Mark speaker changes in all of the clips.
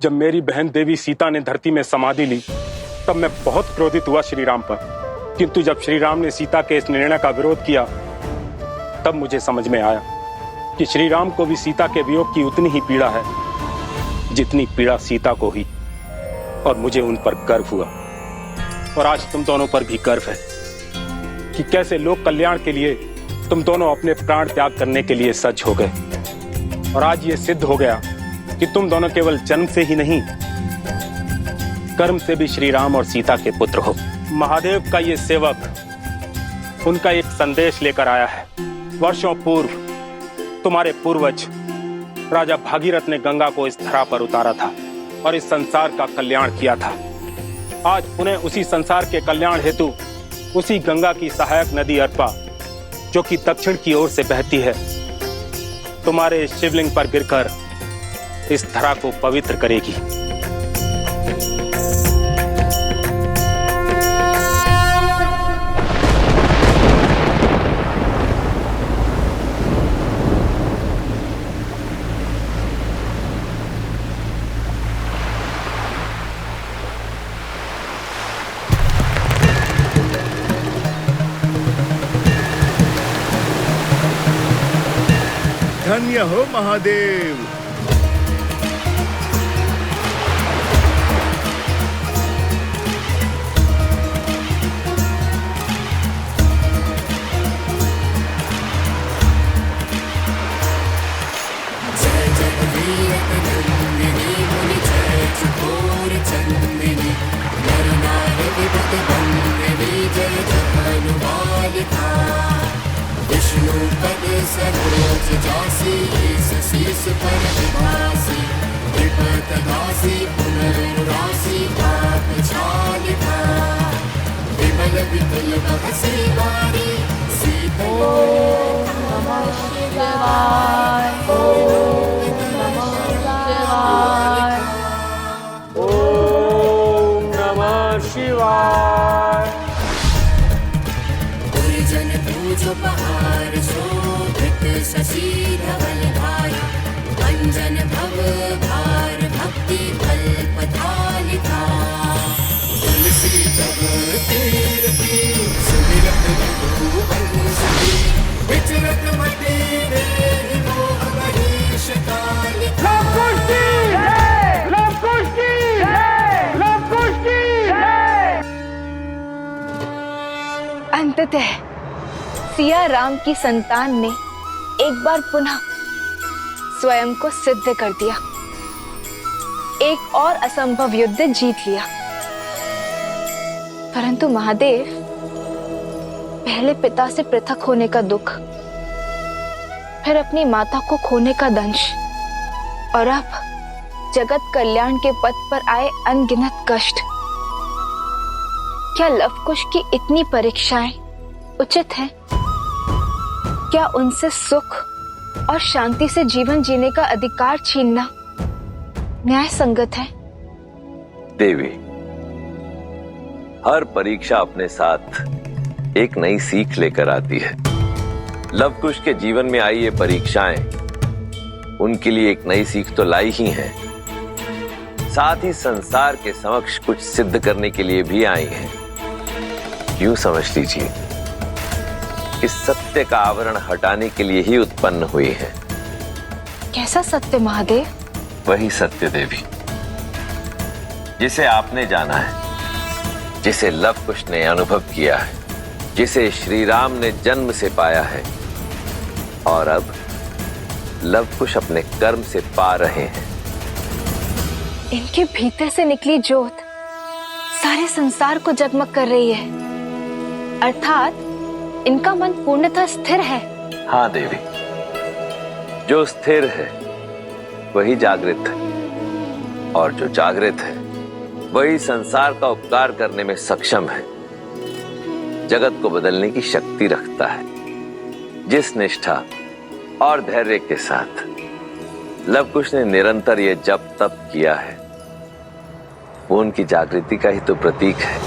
Speaker 1: जब मेरी बहन देवी सीता ने धरती में समाधि ली तब मैं बहुत क्रोधित हुआ श्री राम पर, किंतु जब श्री राम ने सीता के इस निर्णय का विरोध किया तब मुझे समझ में आया कि श्री राम को भी सीता के वियोग की उतनी ही पीड़ा है जितनी पीड़ा सीता को ही, और मुझे उन पर गर्व हुआ। और आज तुम दोनों पर भी गर्व है कि कैसे लोक कल्याण के लिए तुम दोनों अपने प्राण त्याग करने के लिए सज्ज हो गए। और आज ये सिद्ध हो गया कि तुम दोनों केवल जन्म से ही नहीं, कर्म से भी श्री राम और सीता के पुत्र हो। महादेव का ये सेवक उनका एक संदेश लेकर आया है। वर्षों पूर्व तुम्हारे पूर्वज राजा भागीरथ ने गंगा को इस धरा पर उतारा था और इस संसार का कल्याण किया था। आज उन्हें उसी संसार के कल्याण हेतु उसी गंगा की सहायक नदी अर्पा, जो कि दक्षिण की ओर से बहती है, तुम्हारे शिवलिंग पर गिरकर इस धरा को पवित्र करेगी।
Speaker 2: धन्य हो महादेव।
Speaker 3: अंततः सिया राम की संतान ने एक बार पुनः स्वयं को सिद्ध कर दिया, एक और असंभव युद्ध जीत लिया। परंतु महादेव, पहले पिता से पृथक होने का दुख, फिर अपनी माता को खोने का दंश, और अब जगत कल्याण के पथ पर आए अनगिनत कष्ट। क्या लवकुश की इतनी परीक्षाएं उचित है? क्या उनसे सुख और शांति से जीवन जीने का अधिकार छीनना न्याय संगत है?
Speaker 4: देवी, हर परीक्षा अपने साथ एक नई सीख लेकर आती है। लवकुश के जीवन में आई ये परीक्षाएं उनके लिए एक नई सीख तो लाई ही हैं, साथ ही संसार के समक्ष कुछ सिद्ध करने के लिए भी आई हैं। यूं समझ लीजिए कि सत्य का आवरण हटाने के लिए ही उत्पन्न हुई है।
Speaker 3: कैसा सत्य महादेव?
Speaker 4: वही सत्य देवी जिसे आपने जाना है, जिसे लवकुश ने अनुभव किया है, जिसे श्री राम ने जन्म से पाया है, और अब लवकुश अपने कर्म से पा रहे हैं।
Speaker 3: इनके भीतर से निकली ज्योत सारे संसार को जगमग कर रही है, अर्थात इनका मन पूर्णतः स्थिर है।
Speaker 4: हाँ देवी, जो स्थिर है वही जागृत है, और जो जागृत है वही संसार का उपकार करने में सक्षम है, जगत को बदलने की शक्ति रखता है। जिस निष्ठा और धैर्य के साथ लवकुश ने निरंतर ये जप तप किया है, वो उनकी जागृति का ही तो प्रतीक है।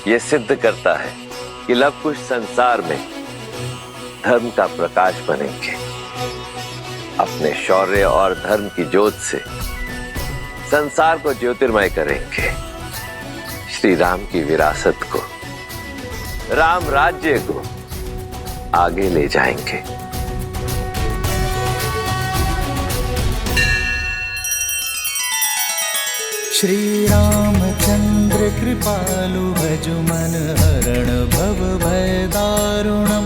Speaker 4: ये सिद्ध करता है कि लवकुश संसार में धर्म का प्रकाश बनेंगे। अपने शौर्य और धर्म की ज्योत से संसार को ज्योतिर्मय करेंगे, श्री राम की विरासत को, राम राज्य को आगे ले जाएंगे।
Speaker 5: श्री रामचंद्र कृपालु भजु मन हरण भव भय दारुणम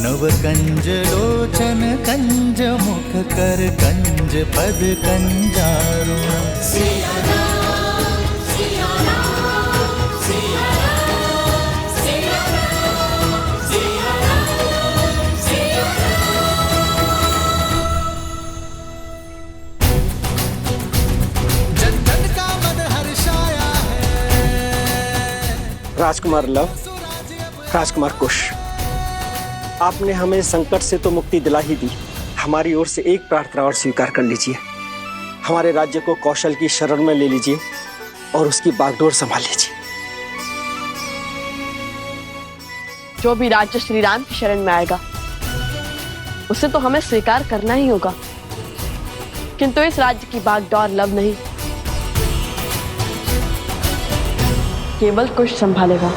Speaker 5: नव कंज लोचन कंज मुख कर कंज पद कंजारुणम।
Speaker 6: राजकुमार लव, राजकुमार कुश, आपने हमें संकट से तो मुक्ति दिला ही दी, हमारी ओर से एक प्रार्थना और स्वीकार कर लीजिए। हमारे राज्य को कौशल की शरण में ले लीजिए और उसकी बागडोर संभाल लीजिए।
Speaker 7: जो भी राज्य श्री राम की शरण में आएगा उसे तो हमें स्वीकार करना ही होगा, किंतु इस राज्य की बागडोर लव नहीं, केवल कुश संभालेगा।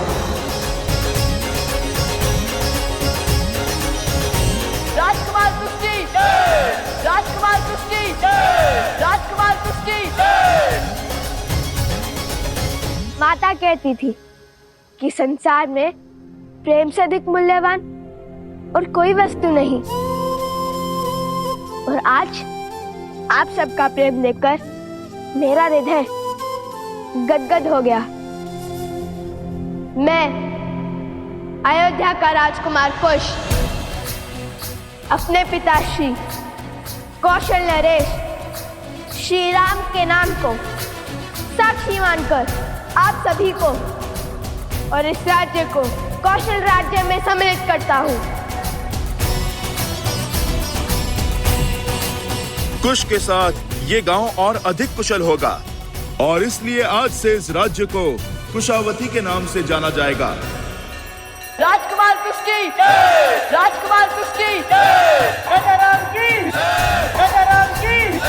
Speaker 7: राजकुमार कुश की जय, राजकुमार कुश की जय, राजकुमार कुश की जय।
Speaker 3: माता कहती थी कि संसार में प्रेम से अधिक मूल्यवान और कोई वस्तु नहीं, और आज आप सबका प्रेम देखकर मेरा हृदय गदगद हो गया। मैं अयोध्या का राजकुमार कुश अपने पिता श्री कौशल नरेश श्री राम के नाम को साक्षी मानकर आप सभी को और इस राज्य को कौशल राज्य में सम्मिलित करता हूँ।
Speaker 2: कुश के साथ ये गांव और अधिक कुशल होगा और इसलिए आज से इस राज्य को कुशावती के नाम से जाना जाएगा।
Speaker 7: राजकुमार कुश की जय, राजकुमार कुश की जय, राजा राम की जय, राजा राम की जय,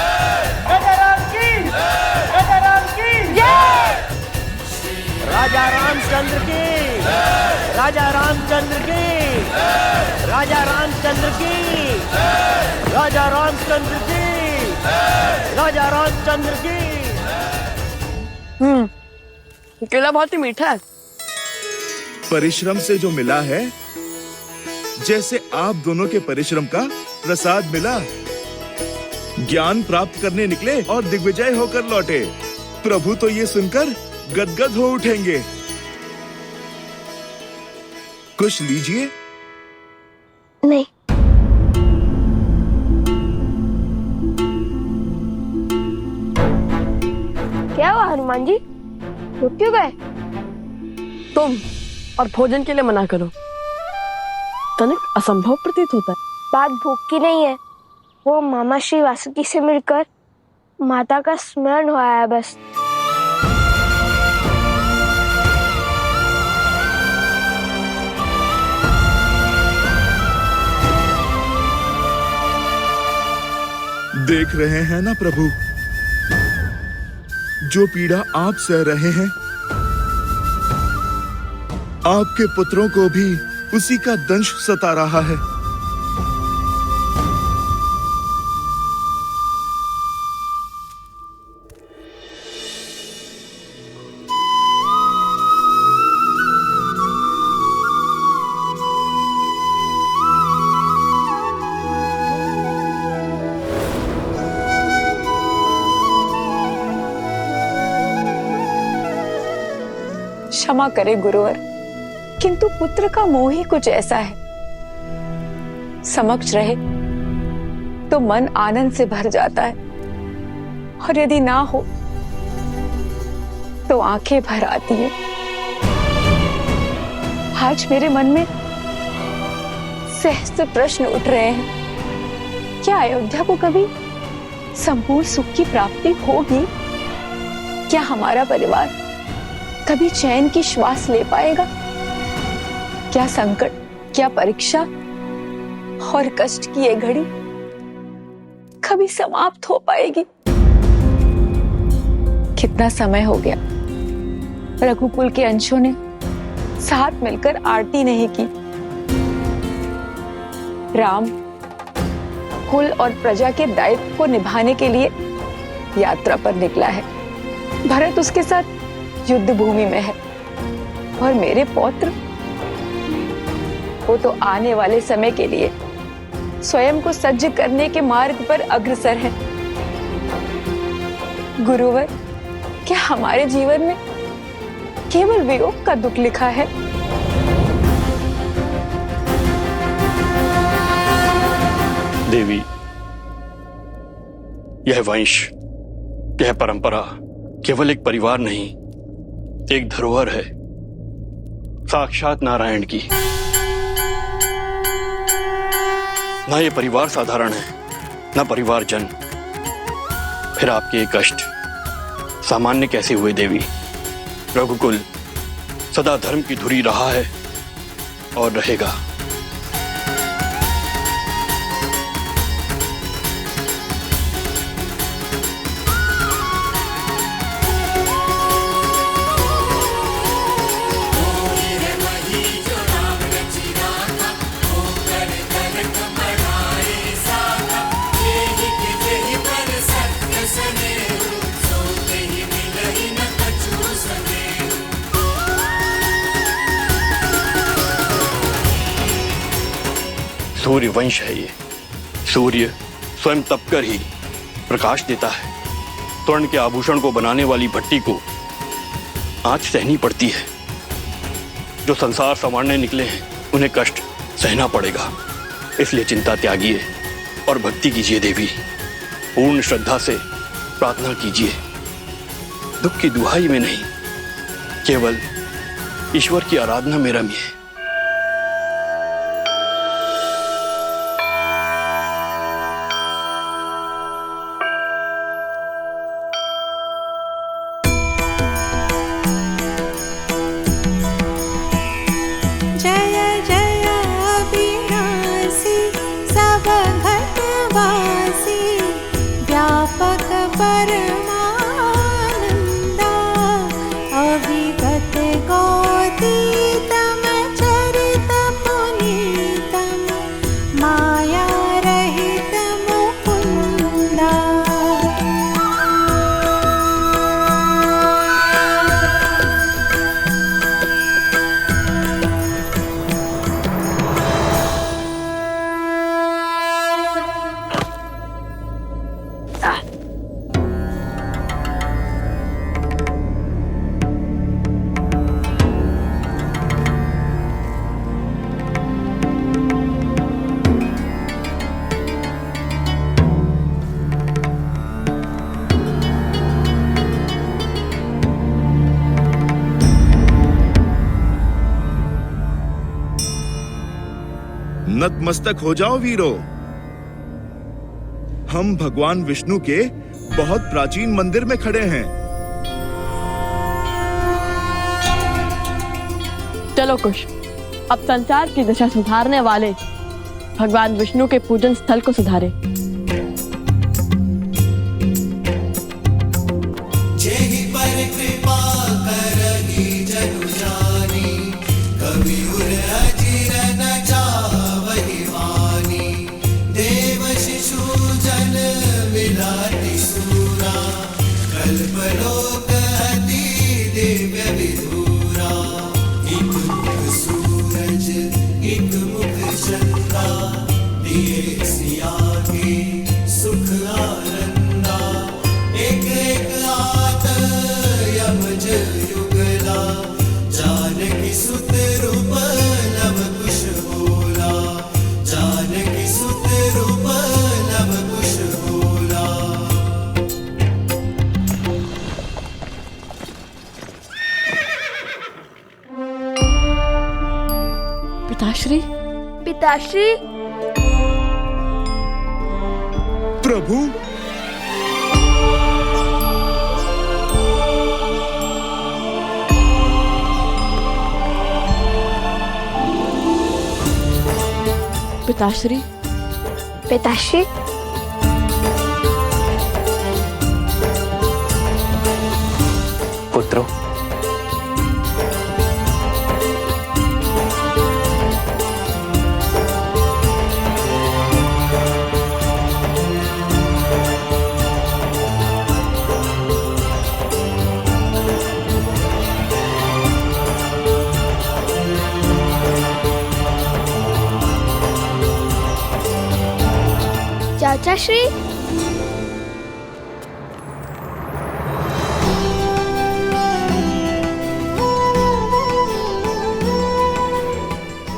Speaker 7: राजा राम की जय, राजा राम की जय।
Speaker 6: राजा रामचंद्र की, राजा रामचंद्र की, राजा रामचंद्र की, राजा रामचंद्र की, राजा रामचंद्र की।
Speaker 7: केला बहुत ही मीठा है।
Speaker 2: परिश्रम से जो मिला है, जैसे आप दोनों के परिश्रम का प्रसाद मिला। ज्ञान प्राप्त करने निकले और दिग्विजय होकर लौटे। प्रभु तो ये सुनकर गदगद हो उठेंगे। कुछ लीजिए।
Speaker 3: नहीं, क्या हुआ हनुमान जी, रुक क्यों गए?
Speaker 7: तुम और भोजन के लिए मना करो, तनिक असंभव प्रतीत होता है।
Speaker 3: बात भूख की नहीं है, वो मामा श्री वासुकी से मिलकर माता का स्मरण हुआ है बस।
Speaker 2: देख रहे हैं ना प्रभु, जो पीड़ा आप सह रहे हैं, आपके पुत्रों को भी उसी का दंश सता रहा है।
Speaker 8: क्षमा करे गुरुवर, किंतु पुत्र का मोह ही कुछ ऐसा है, समक्ष रहे तो मन आनंद से भर जाता है, और यदि ना हो तो आंखें भर आती है। आज मेरे मन में सहस्त्र प्रश्न उठ रहे हैं। क्या अयोध्या को कभी संपूर्ण सुख की प्राप्ति होगी? क्या हमारा परिवार कभी चैन की श्वास ले पाएगा? क्या संकट, क्या परीक्षा और कष्ट की ये घड़ी कभी समाप्त हो पाएगी? कितना समय हो गया रघुकुल के अंशों ने साथ मिलकर आरती नहीं की। राम कुल और प्रजा के दायित्व को निभाने के लिए यात्रा पर निकला है। भरत उसके साथ युद्ध भूमि में है और मेरे पौत्र वो तो आने वाले समय के लिए स्वयं को सज्ज करने के मार्ग पर अग्रसर है। गुरुवर, क्या हमारे जीवन में केवल वियोग का दुख लिखा है?
Speaker 9: देवी, यह वंश, यह परंपरा केवल एक परिवार नहीं, एक धरोहर है, साक्षात नारायण की। ना ये परिवार साधारण है, ना परिवार जन। फिर आपके ये कष्ट सामान्य कैसे हुए देवी? रघुकुल सदा धर्म की धुरी रहा है और रहेगा। सूर्य वंश है ये। सूर्य स्वयं तपकर ही प्रकाश देता है। स्वर्ण के आभूषण को बनाने वाली भट्टी को आंच सहनी पड़ती है। जो संसार संवारने निकले हैं उन्हें कष्ट सहना पड़ेगा। इसलिए चिंता त्यागिए और भक्ति कीजिए देवी। पूर्ण श्रद्धा से प्रार्थना कीजिए। दुख की दुहाई में नहीं, केवल ईश्वर की आराधना में रमिए।
Speaker 2: नतमस्तक हो जाओ वीरो। हम भगवान विष्णु के बहुत प्राचीन मंदिर में खड़े हैं।
Speaker 7: चलो कुश, अब संसार की दिशा सुधारने वाले भगवान विष्णु के पूजन स्थल को सुधारे। पिताश्री,
Speaker 3: पिताश्री,
Speaker 2: प्रभु,
Speaker 7: पिताश्री,
Speaker 3: पिताश्री।
Speaker 10: पुत्रों,
Speaker 3: चाचा श्री,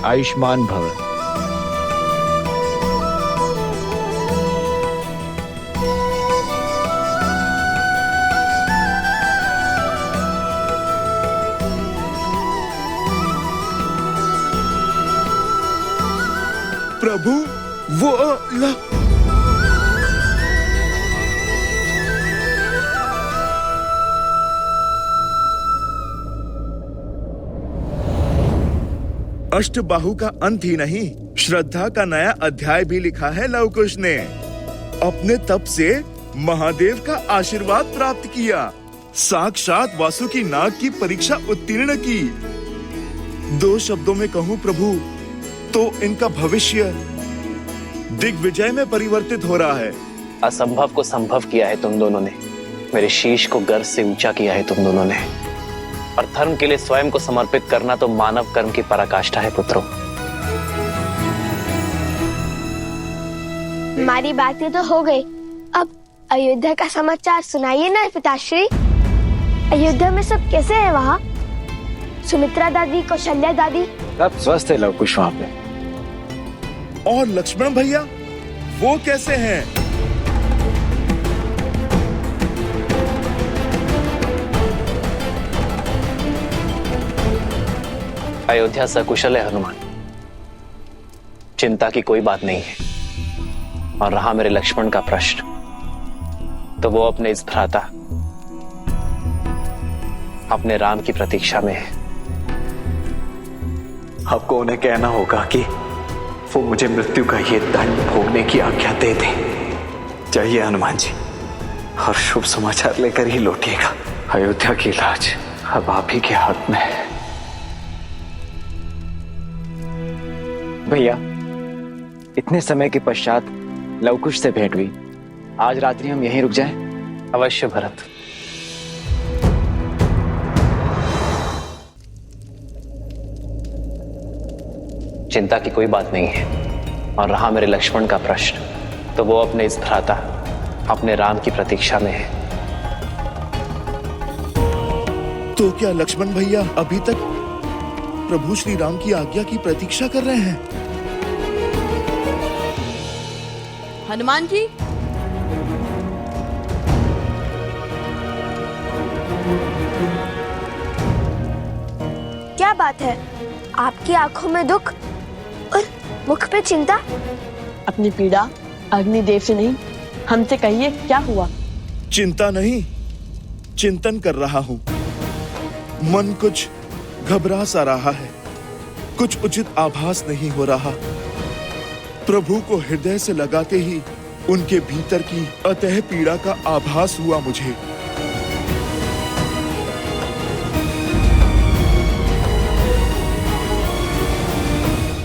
Speaker 10: आयुष्मान भव।
Speaker 2: प्रभु वो अष्टबाहु का अंत ही नहीं, श्रद्धा का नया अध्याय भी लिखा है लव कुश ने। अपने तप से महादेव का आशीर्वाद प्राप्त किया, साक्षात वासुकी नाग की परीक्षा उत्तीर्ण की। दो शब्दों में कहूँ प्रभु तो इनका भविष्य दिग्विजय में परिवर्तित हो रहा है।
Speaker 10: असंभव को संभव किया है तुम दोनों ने, मेरे शीश को गर्व से ऊंचा किया है तुम दोनों ने, और धर्म के लिए स्वयं को समर्पित करना तो मानव कर्म की पराकाष्ठा है पुत्रों।
Speaker 11: हमारी बातें तो हो गई, अब अयोध्या का समाचार सुनाइए ना पिताश्री। अयोध्या में सब कैसे है वहाँ? सुमित्रा दादी, कौशल्या दादी
Speaker 10: सब स्वस्थ है लव कुश वहाँ पे।
Speaker 2: और लक्ष्मण भैया वो कैसे हैं?
Speaker 10: अयोध्या सकुशल है हनुमान, चिंता की कोई बात नहीं है। और रहा मेरे लक्ष्मण का प्रश्न, तो वो अपने इस भ्राता अपने राम की प्रतीक्षा में है। आपको उन्हें कहना होगा कि वो मुझे मृत्यु का ये दंड भोगने की आज्ञा दे दे। चाहिए हनुमान जी, और शुभ समाचार लेकर ही लौटिएगा। अयोध्या की लाज अब आप ही के हाथ में है। भैया, इतने समय के पश्चात लवकुश से भेंट हुई, आज रात्रि हम यहीं रुक जाएं? अवश्य भरत। चिंता की कोई बात नहीं है। और रहा मेरे लक्ष्मण का प्रश्न, तो वो अपने इस भ्राता अपने राम की प्रतीक्षा में है।
Speaker 2: तो क्या लक्ष्मण भैया अभी तक प्रभु श्री राम की आज्ञा की प्रतीक्षा कर रहे हैं?
Speaker 7: हनुमान जी,
Speaker 11: क्या बात है? आपकी आंखों में दुख और मुख पे चिंता।
Speaker 7: अपनी पीड़ा अग्निदेव से नहीं, हमसे कहिए क्या हुआ?
Speaker 2: चिंता नहीं, चिंतन कर रहा हूँ। मन कुछ घबरा सा रहा है, कुछ उचित आभास नहीं हो रहा। प्रभु को हृदय से लगाते ही उनके भीतर की अतः पीड़ा का आभास हुआ मुझे।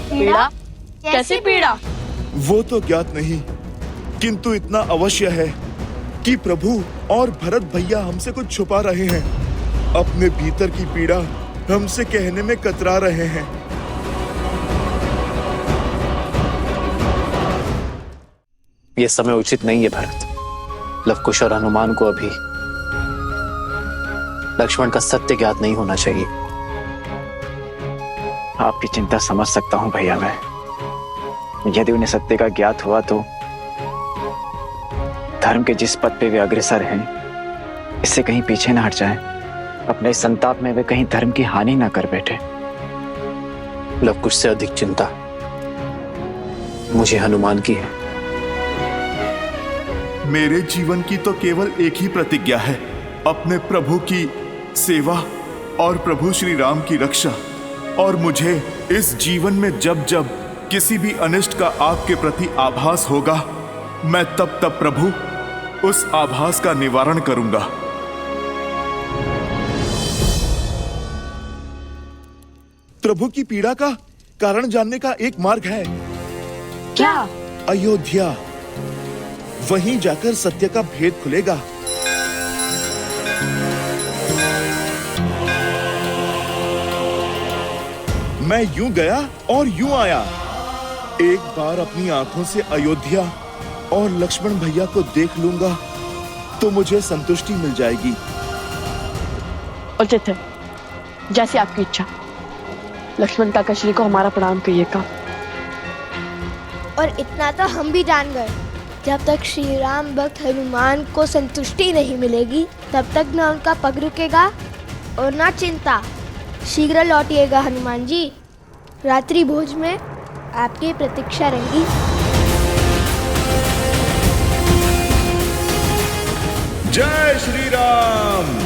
Speaker 7: पीड़ा? कैसी पीड़ा?
Speaker 2: वो तो ज्ञात नहीं, किंतु इतना अवश्य है कि प्रभु और भरत भैया हमसे कुछ छुपा रहे हैं। अपने भीतर की पीड़ा हमसे कहने में कतरा रहे हैं।
Speaker 10: ये समय उचित नहीं है भरत। लवकुश और हनुमान को अभी लक्ष्मण का सत्य ज्ञात नहीं होना चाहिए। आपकी चिंता समझ सकता हूं भैया मैं। यदि उन्हें सत्य का ज्ञात हुआ तो धर्म के जिस पद पे वे अग्रसर हैं, इससे कहीं पीछे ना हट जाएं। अपने संताप में वे कहीं धर्म की हानि ना कर बैठे। लवकुश से अधिक चिंता मुझे हनुमान की है।
Speaker 2: मेरे जीवन की तो केवल एक ही प्रतिज्ञा है, अपने प्रभु की सेवा और प्रभु श्री राम की रक्षा। और मुझे इस जीवन में जब जब किसी भी अनिष्ट का आपके प्रति आभास होगा, मैं तब तब प्रभु उस आभास का निवारण करूंगा। प्रभु की पीड़ा का कारण जानने का एक मार्ग है।
Speaker 8: क्या?
Speaker 2: अयोध्या। वहीं जाकर सत्य का भेद खुलेगा। मैं यूं गया और यूं आया। एक बार अपनी आंखों से अयोध्या और लक्ष्मण भैया को देख लूंगा तो मुझे संतुष्टि मिल जाएगी।
Speaker 12: उचित है, जैसी आपकी इच्छा। लक्ष्मण काका श्री को हमारा प्रणाम कहिएगा।
Speaker 11: और इतना तो हम भी जान गए, जब तक श्री राम भक्त हनुमान को संतुष्टि नहीं मिलेगी तब तक न उनका पग रुकेगा और ना चिंता। शीघ्र लौटिएगा हनुमान जी। रात्रि भोज में आपकी प्रतीक्षा रहेगी।
Speaker 2: जय श्री राम।